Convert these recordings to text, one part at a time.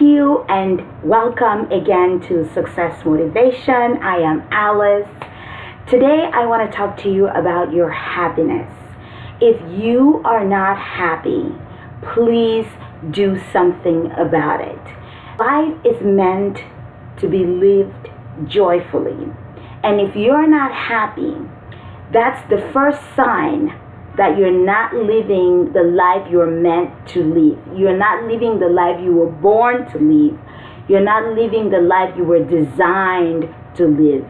Thank you and welcome again to Success Motivation. I am Alice. Today I want to talk to you about your happiness. If you are not happy, please do something about it. Life is meant to be lived joyfully. And if you're not happy, that's the first sign that you're not living the life you're meant to live. You're not living the life you were born to live. You're not living the life you were designed to live.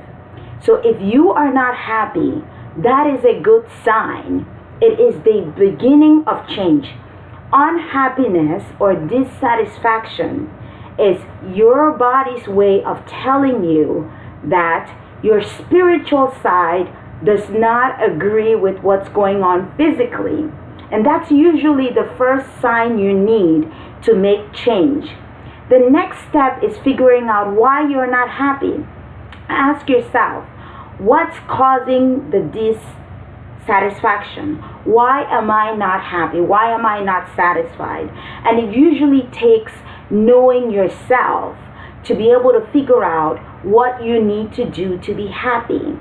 So if you are not happy, that is a good sign. It is the beginning of change. Unhappiness or dissatisfaction is your body's way of telling you that your spiritual side does not agree with what's going on physically. And that's usually the first sign you need to make change. The next step is figuring out why you're not happy. Ask yourself, what's causing the dissatisfaction? Why am I not happy? Why am I not satisfied? And it usually takes knowing yourself to be able to figure out what you need to do to be happy.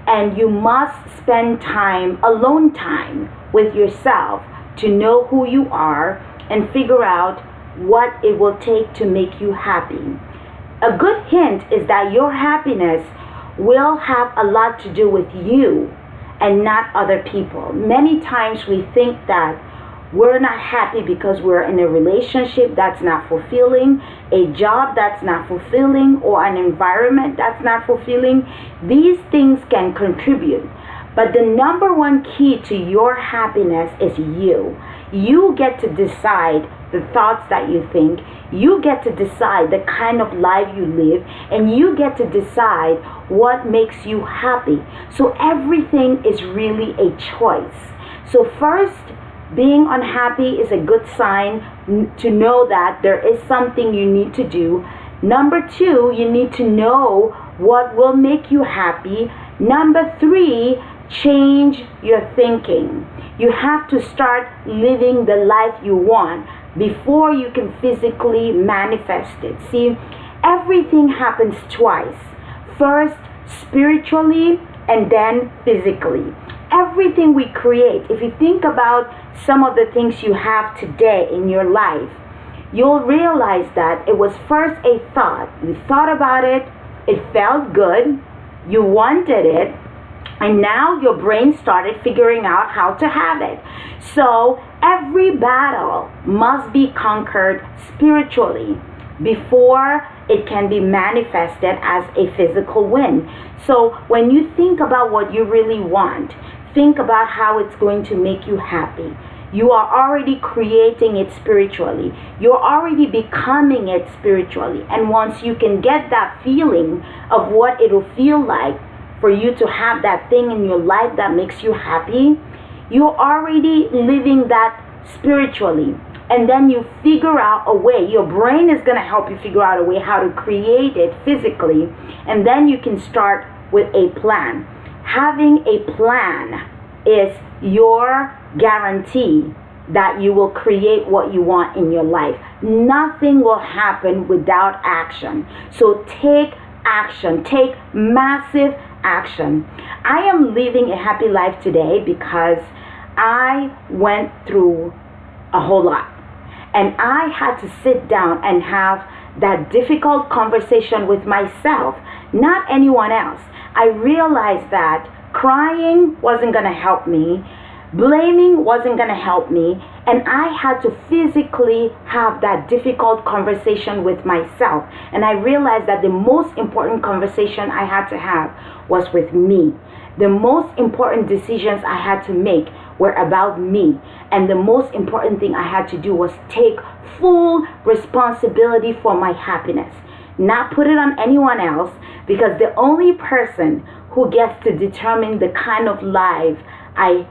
And you must spend time, alone time, with yourself to know who you are and figure out what it will take to make you happy. A good hint is that your happiness will have a lot to do with you and not other people. Many times we think that we're not happy because we're in a relationship that's not fulfilling, a job that's not fulfilling, or an environment that's not fulfilling. These things can contribute. But the number one key to your happiness is you. You get to decide the thoughts that you think. You get to decide the kind of life you live. And you get to decide what makes you happy. So everything is really a choice. So first, being unhappy is a good sign to know that there is something you need to do. Number two, you need to know what will make you happy. Number three, change your thinking. You have to start living the life you want before you can physically manifest it. See, everything happens twice. First, spiritually, and then physically. Everything we create, if you think about some of the things you have today in your life, you'll realize that it was first a thought. You thought about it, it felt good, you wanted it, and now your brain started figuring out how to have it. So every battle must be conquered spiritually before it can be manifested as a physical win. So when you think about what you really want, think about how it's going to make you happy. You are already creating it spiritually. You're already becoming it spiritually. And once you can get that feeling of what it'll feel like for you to have that thing in your life that makes you happy, you're already living that spiritually. And then you figure out a way. Your brain is going to help you figure out a way how to create it physically. And then you can start with a plan. Having a plan is your guarantee that you will create what you want in your life. Nothing will happen without action. So take action. Take massive action. I am living a happy life today because I went through a whole lot. And I had to sit down and have that difficult conversation with myself, not anyone else. I realized that crying wasn't going to help me. Blaming wasn't going to help me. And I had to physically have that difficult conversation with myself. And I realized that the most important conversation I had to have was with me. The most important decisions I had to make were about me. And the most important thing I had to do was take full responsibility for my happiness. Not put it on anyone else, because the only person who gets to determine the kind of life I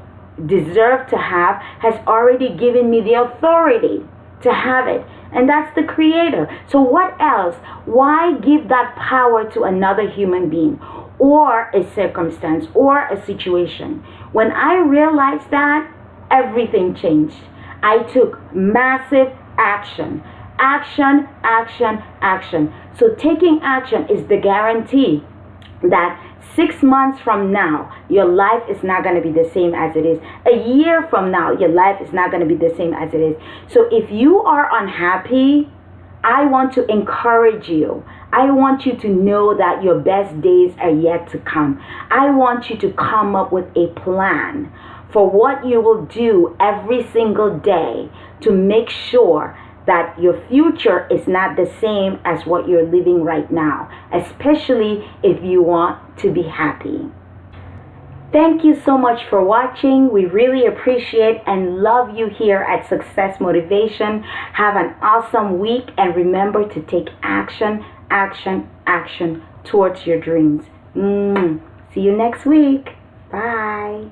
deserve to have has already given me the authority to have it. And that's the Creator. So what else? Why give that power to another human being or a circumstance or a situation? When I realized that, everything changed. I took massive action. Action, action, action. So taking action is the guarantee that 6 months from now, your life is not going to be the same as it is. A year from now, your life is not going to be the same as it is. So if you are unhappy, I want to encourage you. I want you to know that your best days are yet to come. I want you to come up with a plan for what you will do every single day to make sure that your future is not the same as what you're living right now, especially if you want to be happy. Thank you so much for watching. We really appreciate and love you here at Success Motivation. Have an awesome week and remember to take action, action, action towards your dreams. See you next week. Bye.